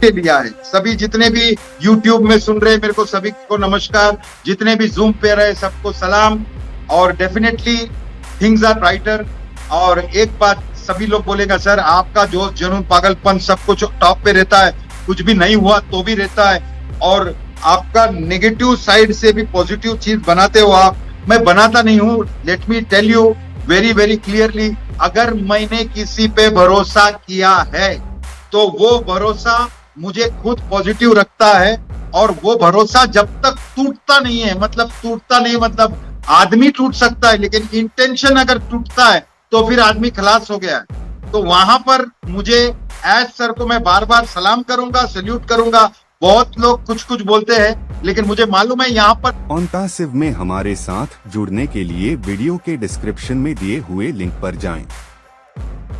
लिया है। सभी जितने भी YouTube में सुन रहे मेरे को सभी को नमस्कार, जितने भी Zoom पे रहे सबको सलाम। और डेफिनेटली थिंग्स आर ब्राइटर। और एक बात सभी लोग बोलेगा सर आपका जोश जुनून पागलपन सब कुछ टॉप पे रहता है, कुछ भी नहीं हुआ तो भी रहता है, और आपका नेगेटिव साइड से भी पॉजिटिव चीज बनाते हो आप। मैं बनाता नहीं हूँ। Let me tell you very very clearly, अगर मैंने किसी पे भरोसा किया है तो वो भरोसा मुझे खुद पॉजिटिव रखता है। और वो भरोसा जब तक टूटता नहीं है, मतलब टूटता नहीं मतलब आदमी टूट सकता है, लेकिन इंटेंशन अगर टूटता है तो फिर आदमी खलास हो गया है। तो वहां पर मुझे एज सर को मैं बार बार सलाम करूंगा, सल्यूट करूंगा। बहुत लोग कुछ कुछ बोलते हैं, लेकिन मुझे मालूम है यहाँ पर ऑन पैसिव में हमारे साथ जुड़ने के लिए वीडियो के डिस्क्रिप्शन में दिए हुए लिंक पर जाएं।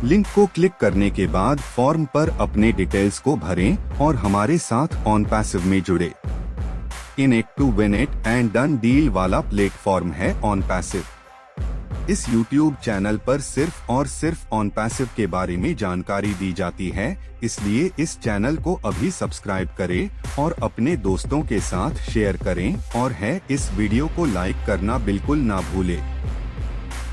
लिंक को क्लिक करने के बाद फॉर्म पर अपने डिटेल्स को भरें और हमारे साथ ऑन पैसिव में जुड़े। In it to win it and done deal वाला प्लेटफॉर्म है ऑन पैसिव। इस YouTube चैनल पर सिर्फ और सिर्फ ऑन पैसिव के बारे में जानकारी दी जाती है, इसलिए इस चैनल को अभी सब्सक्राइब करें और अपने दोस्तों के साथ शेयर करें, और है इस वीडियो को लाइक करना बिल्कुल ना भूले।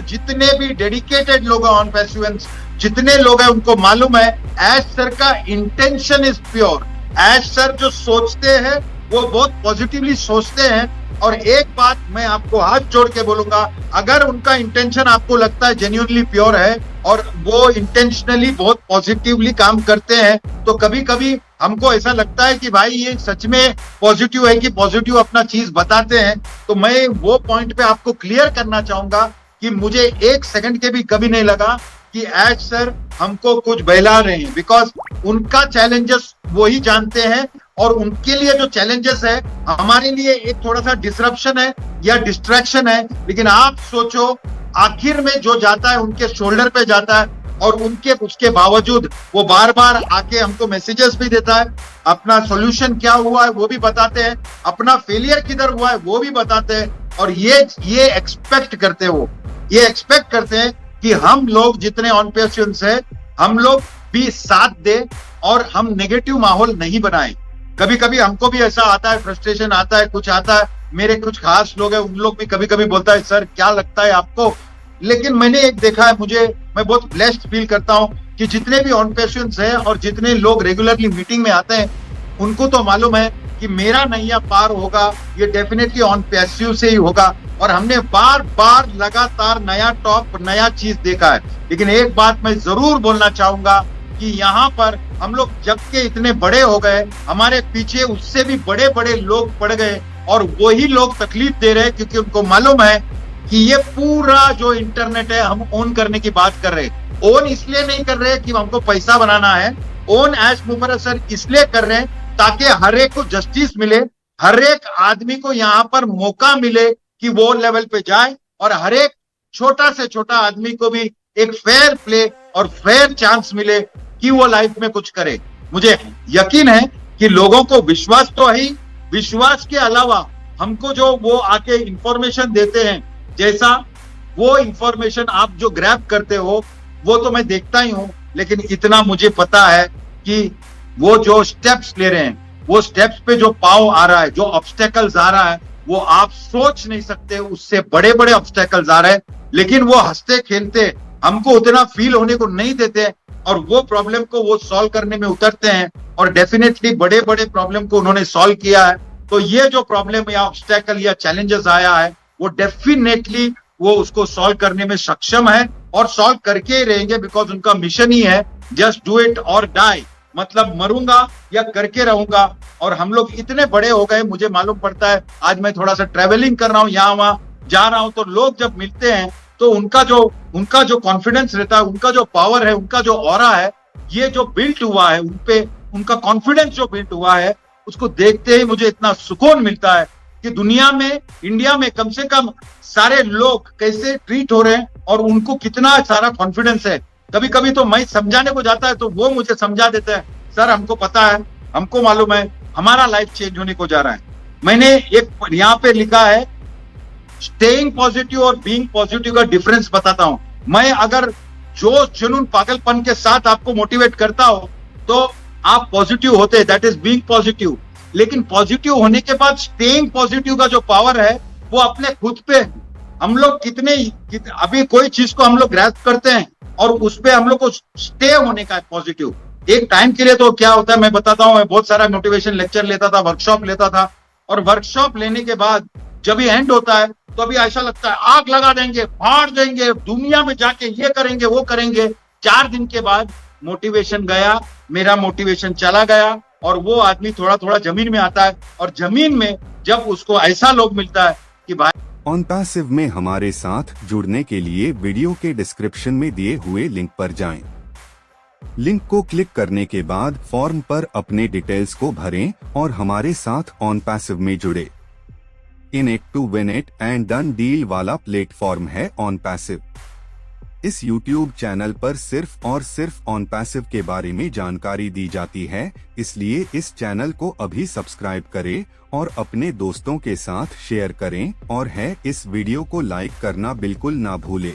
जितने भी डेडिकेटेड लोग हैं ऑन पैसिवेंस, जितने लोग हैं उनको मालूम है एज सर का intention is pure. Ash sir जो सोचते हैं वो बहुत पॉजिटिवली सोचते हैं। और एक बात मैं आपको हाथ जोड़ के बोलूंगा, अगर उनका इंटेंशन आपको लगता है जेन्युइनली प्योर है और वो इंटेंशनली बहुत पॉजिटिवली काम करते हैं, तो कभी कभी हमको ऐसा लगता है कि भाई ये सच में पॉजिटिव है कि पॉजिटिव अपना चीज बताते हैं। तो मैं वो पॉइंट पे आपको क्लियर करना चाहूंगा कि मुझे एक सेकंड के भी कभी नहीं लगा कि एज सर हमको कुछ बहला रहे हैं, बिकॉज उनका चैलेंजेस वो ही जानते हैं। और उनके लिए जो चैलेंजेस है हमारे लिए एक थोड़ा सा डिसरप्शन है या डिस्ट्रैक्शन है, लेकिन आप सोचो आखिर में जो जाता है उनके शोल्डर पे जाता है, और उनके उसके बावजूद वो बार बार आके हमको मैसेजेस भी देता है, अपना सॉल्यूशन क्या हुआ है वो भी बताते हैं, अपना फेलियर किधर हुआ है वो भी बताते हैं। और ये एक्सपेक्ट करते हो, ये एक्सपेक्ट करते हैं कि हम लोग जितने ऑन पैसिवेंस है हम लोग भी साथ दे और हम नेगेटिव माहौल नहीं बनाए। कभी कभी हमको भी ऐसा आता है, फ्रस्ट्रेशन आता है, कुछ आता है। मेरे कुछ खास लोग हैं, उन लोग भी कभी कभी बोलता है सर क्या लगता है आपको। लेकिन मैंने एक देखा है, मैं बहुत ब्लेस्ड फील करता हूं कि जितने भी ऑन पैसिवेंस है और जितने लोग रेगुलरली मीटिंग में आते हैं, उनको तो मालूम है कि मेरा नैया पार होगा ये डेफिनेटली ऑन पैसिव से ही होगा। और हमने बार बार लगातार नया टॉप नया चीज देखा है। लेकिन एक बात मैं जरूर बोलना चाहूंगा कि यहाँ पर हम लोग जब के इतने बड़े हो गए, हमारे पीछे उससे भी बड़े बड़े लोग पड़ गए, और वही लोग तकलीफ दे रहे हैं, क्योंकि उनको मालूम है कि ये पूरा जो इंटरनेट है हम ओन करने की बात कर रहे हैं। ओन इसलिए नहीं कर रहे कि हमको पैसा बनाना है, ओन एज मुफर्रर सर इसलिए कर रहे हैं ताकि हर एक को जस्टिस मिले, हर एक आदमी को यहाँ पर मौका मिले कि वो लेवल पे जाए, और हर एक छोटा से छोटा आदमी को भी एक फेयर प्ले और फेयर चांस मिले कि वो लाइफ में कुछ करे। मुझे यकीन है कि लोगों को विश्वास तो है ही, विश्वास के अलावा हमको जो वो आके इंफॉर्मेशन देते हैं, जैसा वो इंफॉर्मेशन आप जो ग्रैब करते हो वो तो मैं देखता ही हूं, लेकिन इतना मुझे पता है कि वो जो स्टेप्स ले रहे हैं, वो स्टेप्स पे जो पाव आ रहा है, जो ऑब्स्टेकल्स आ रहा है, वो आप सोच नहीं सकते, उससे बड़े बड़े ऑब्स्टेकल्स आ रहे हैं। लेकिन वो हंसते खेलते हमको उतना फील होने को नहीं देते, और वो प्रॉब्लम को वो सॉल्व करने में उतरते हैं, और डेफिनेटली बड़े बड़े प्रॉब्लम को उन्होंने सॉल्व किया है। तो ये जो प्रॉब्लम या ऑब्स्टेकल या चैलेंजेस आया है, वो डेफिनेटली वो उसको सॉल्व करने में सक्षम है, और सॉल्व करके ही रहेंगे, बिकॉज उनका मिशन ही है जस्ट डू इट और डाई, मतलब मरूंगा या करके रहूंगा। और हम लोग इतने बड़े हो गए, मुझे मालूम पड़ता है, आज मैं थोड़ा सा ट्रेवलिंग कर रहा हूँ, यहाँ वहां जा रहा हूं, तो लोग जब मिलते हैं तो उनका जो कॉन्फिडेंस रहता है, उनका जो पावर है, उनका जो ऑरा है, ये जो बिल्ट हुआ है उनपे, उनका कॉन्फिडेंस जो बिल्ट हुआ है, उसको देखते ही मुझे इतना सुकून मिलता है कि दुनिया में, इंडिया में कम से कम सारे लोग कैसे ट्रीट हो रहे हैं और उनको कितना सारा कॉन्फिडेंस है। कभी कभी तो मैं समझाने को जाता है तो वो मुझे समझा देते हैं, सर हमको पता है हमको मालूम है हमारा लाइफ चेंज होने को जा रहा है। मैंने एक यहाँ पे लिखा है स्टेइंग पॉजिटिव और बीइंग पॉजिटिव का डिफरेंस बताता हूं। मैं अगर जोश जुनून पागलपन के साथ आपको मोटिवेट करता हो तो आप पॉजिटिव होते, दैट इज बीइंग पॉजिटिव। लेकिन पॉजिटिव होने के बाद स्टेइंग पॉजिटिव का जो पावर है वो अपने खुद पे है। हम लोग अभी कोई चीज को हम लोग ग्रैस्प करते हैं और उस पे हम लोग को स्टे होने का है पॉजिटिव। एक टाइम के लिए तो क्या होता है मैं बताता हूँ, मैं बहुत सारा मोटिवेशन लेक्चर लेता था, वर्कशॉप लेता था, और वर्कशॉप लेने के बाद जब ये एंड होता है तो अभी ऐसा लगता है आग लगा देंगे, फाड़ देंगे, दुनिया में जाके ये करेंगे वो करेंगे। 4 दिन के बाद मोटिवेशन गया, मेरा मोटिवेशन चला गया, और वो आदमी थोड़ा थोड़ा जमीन में आता है, और जमीन में जब उसको ऐसा लोग मिलता है कि भाई ऑन पैसिव में हमारे साथ जुड़ने के लिए वीडियो के डिस्क्रिप्शन में दिए हुए लिंक पर जाएं। लिंक को क्लिक करने के बाद फॉर्म पर अपने डिटेल्स को भरें और हमारे साथ ऑन पैसिव में जुड़े। In it to win it and done deal वाला प्लेटफॉर्म है ऑन पैसिव। इस YouTube चैनल पर सिर्फ और सिर्फ ऑन पैसिव के बारे में जानकारी दी जाती है, इसलिए इस चैनल को अभी सब्सक्राइब करें और अपने दोस्तों के साथ शेयर करें, और इस वीडियो को लाइक करना बिल्कुल ना भूले।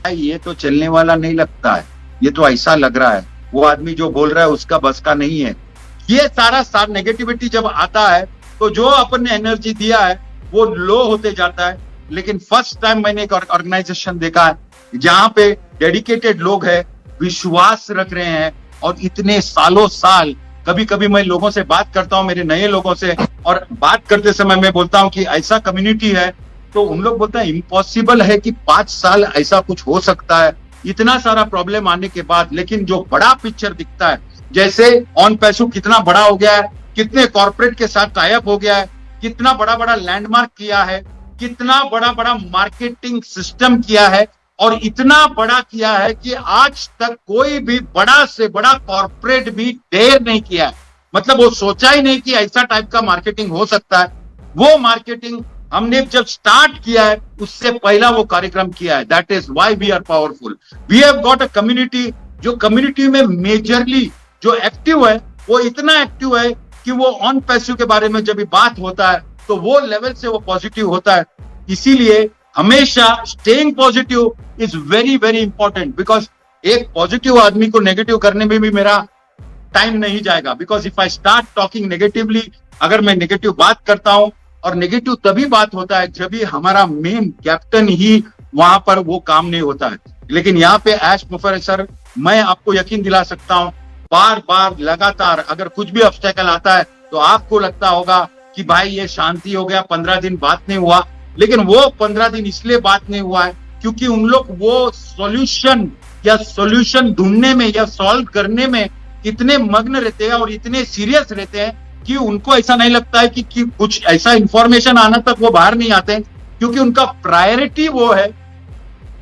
ये तो चलने वाला नहीं लगता है, ये तो ऐसा लग रहा है वो आदमी जो बोल रहा है उसका बस का नहीं है। ये सारा नेगेटिविटी जब आता है तो जो अपन ने एनर्जी दिया है वो लो होते जाता है। लेकिन फर्स्ट टाइम मैंने एक ऑर्गेनाइजेशन देखा है जहां पे डेडिकेटेड लोग हैं, विश्वास रख रहे हैं, और इतने सालों साल कभी कभी मैं लोगों से बात करता हूं, मेरे नए लोगों से, और बात करते समय मैं बोलता हूं कि ऐसा कम्युनिटी है, तो उन लोग बोलते हैं इम्पॉसिबल है कि 5 साल ऐसा कुछ हो सकता है, इतना सारा प्रॉब्लम आने के बाद। लेकिन जो बड़ा पिक्चर दिखता है, जैसे ऑन पैसिव कितना बड़ा हो गया है, कितने कॉर्पोरेट के साथ टाई अप हो गया है, कितना बड़ा बड़ा लैंडमार्क किया है, कितना बड़ा बड़ा मार्केटिंग सिस्टम किया है, और इतना बड़ा किया है कि आज तक कोई भी बड़ा से बड़ा कॉर्पोरेट भी डेयर नहीं किया है। मतलब वो सोचा ही नहीं कि ऐसा टाइप का मार्केटिंग हो सकता है। वो मार्केटिंग हमने जब स्टार्ट किया है उससे पहला वो कार्यक्रम किया है। That is why we are powerful. We have got a community, जो कम्युनिटी में मेजरली जो एक्टिव है वो इतना एक्टिव है कि वो ऑन पैसिव के बारे में जब भी बात होता है तो वो लेवल से वो पॉजिटिव होता है। इसीलिए हमेशा staying positive is very very important, because एक पॉजिटिव आदमी को नेगेटिव करने में भी मेरा टाइम नहीं जाएगा। Because if I start talking negatively, अगर मैं नेगेटिव बात करता हूं, और नेगेटिव तभी बात होता है जब भी हमारा मेन कैप्टन ही वहां पर वो काम नहीं होता है। लेकिन यहाँ पे एज प्रोफेसर मैं आपको यकीन दिला सकता हूं, बार बार लगातार अगर कुछ भी ऑब्स्टेकल आता है तो आपको लगता होगा कि भाई ये शांति हो गया, 15 दिन बात नहीं हुआ। लेकिन वो 15 दिन इसलिए बात नहीं हुआ है क्योंकि उन लोग वो सॉल्यूशन ढूंढने में या सॉल्व करने में इतने मग्न रहते हैं और इतने सीरियस रहते हैं कि उनको ऐसा नहीं लगता है कि कुछ ऐसा इंफॉर्मेशन आना तक वो बाहर नहीं आते हैं, क्योंकि उनका प्रायोरिटी वो है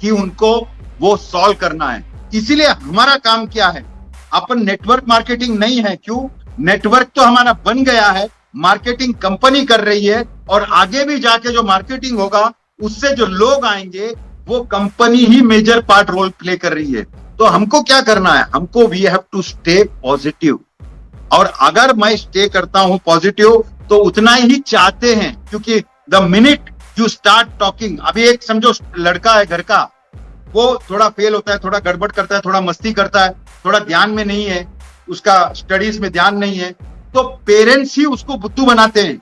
कि उनको वो सॉल्व करना है। इसीलिए हमारा काम क्या है, अपन नेटवर्क मार्केटिंग नहीं है। क्यों? नेटवर्क तो हमारा बन गया है, मार्केटिंग कंपनी कर रही है, और आगे भी जाके जो मार्केटिंग होगा उससे जो लोग आएंगे वो कंपनी ही मेजर पार्ट रोल प्ले कर रही है। तो हमको क्या करना है, हमको we have to stay positive. और अगर मैं स्टे करता हूं पॉजिटिव तो उतना ही चाहते हैं, क्योंकि the minute you start talking, अभी एक समझो लड़का है घर का, वो थोड़ा फेल होता है, थोड़ा गड़बड़ करता है, थोड़ा मस्ती करता है, थोड़ा ध्यान में नहीं है, उसका स्टडीज में ध्यान नहीं है, तो पेरेंट्स ही उसको बुद्धू बनाते हैं।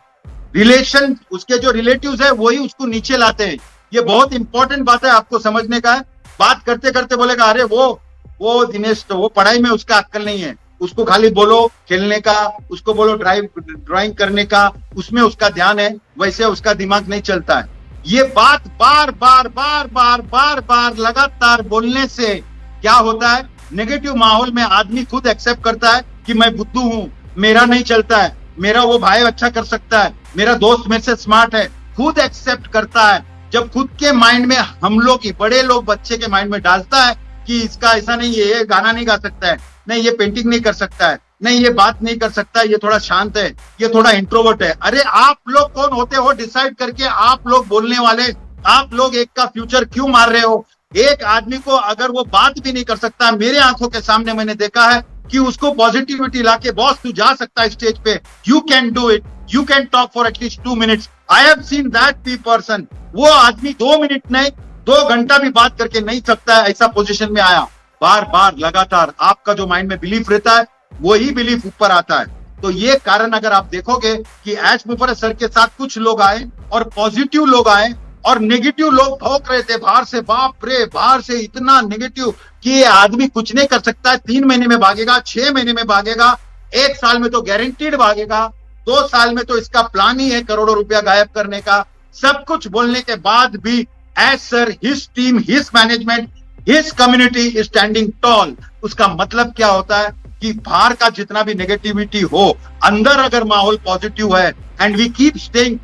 रिलेशन, उसके जो रिलेटिव्स है वही उसको नीचे लाते हैं। ये बहुत इंपॉर्टेंट बात है आपको समझने का है। बात करते करते बोलेगा अरे वो दिनेश तो वो पढ़ाई में उसका अक्ल नहीं है, उसको खाली बोलो खेलने का, उसको बोलो ड्राइंग करने का, उसमें उसका ध्यान है, वैसे उसका दिमाग नहीं चलता है। ये बात बार बार बार बार बार बार लगातार बोलने से क्या होता है, नेगेटिव माहौल में आदमी खुद एक्सेप्ट करता है कि मैं बुद्धू हूं, मेरा नहीं चलता है, मेरा वो भाई अच्छा कर सकता है, मेरा दोस्त मेरे से स्मार्ट है, खुद एक्सेप्ट करता है। जब खुद के माइंड में हम लोग ही बड़े लोग बच्चे के माइंड में डालता है कि इसका ऐसा नहीं है, ये गाना नहीं गा सकता है, नहीं ये पेंटिंग नहीं कर सकता है, नहीं ये बात नहीं कर सकता है, ये थोड़ा शांत है, ये थोड़ा इंट्रोवर्ट है। अरे आप लोग कौन होते हो डिसाइड करके, आप लोग बोलने वाले, आप लोग एक का फ्यूचर क्यों मार रहे हो? एक आदमी को अगर वो बात भी नहीं कर सकता, मेरे आंखों के सामने मैंने देखा है कि उसको पॉजिटिविटी लाके बॉस तू जा सकता है स्टेज पे, you can do it, you can talk for at least 2 minutes. I have seen that person, वो आदमी 2 मिनट नहीं 2 घंटा भी बात करके नहीं सकता है, ऐसा पोजीशन में आया। बार बार लगातार आपका जो माइंड में बिलीफ रहता है वही बिलीफ ऊपर आता है। तो ये कारण अगर आप देखोगे कि एच मुफर्रत सर के साथ कुछ लोग आए और पॉजिटिव लोग आए और नेगेटिव लोग भौंक रहे थे बाहर से, बाप रे बाहर से इतना नेगेटिव कि ये आदमी कुछ नहीं कर सकता है, 3 महीने में भागेगा, 6 महीने में भागेगा, 1 साल में तो गारंटीड भागेगा, 2 साल में तो इसका प्लान ही है करोड़ों रुपया गायब करने का। सब कुछ बोलने के बाद भी Ash sir, his team, his management, his community standing tall. उसका मतलब क्या होता है कि बाहर का जितना भी नेगेटिविटी हो, अंदर अगर माहौल पॉजिटिव है and we keep staying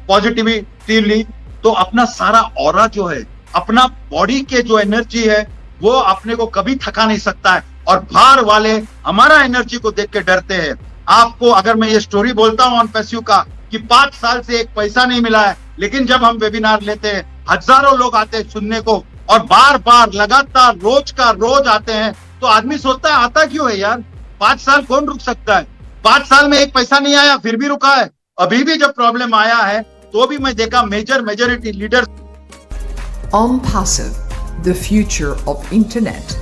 positively, तो अपना सारा ऑरा जो है, अपना बॉडी के जो एनर्जी है वो अपने को कभी थका नहीं सकता है। और बाहर वाले हमारा एनर्जी को देख के डरते हैं। आपको अगर मैं ये स्टोरी बोलता हूं ऑन पैसिव का कि 5 साल से 1 पैसा नहीं मिला है, लेकिन जब हम वेबिनार लेते हैं हजारों लोग आते हैं सुनने को और बार बार लगातार रोज का रोज आते हैं, तो आदमी सोचता है आता क्यों है यार, 5 साल कौन रुक सकता है? 5 साल में 1 पैसा नहीं आया फिर भी रुका है। अभी भी जब प्रॉब्लम आया है तो भी मैं देखा majority leader. OnPassive, the future of internet.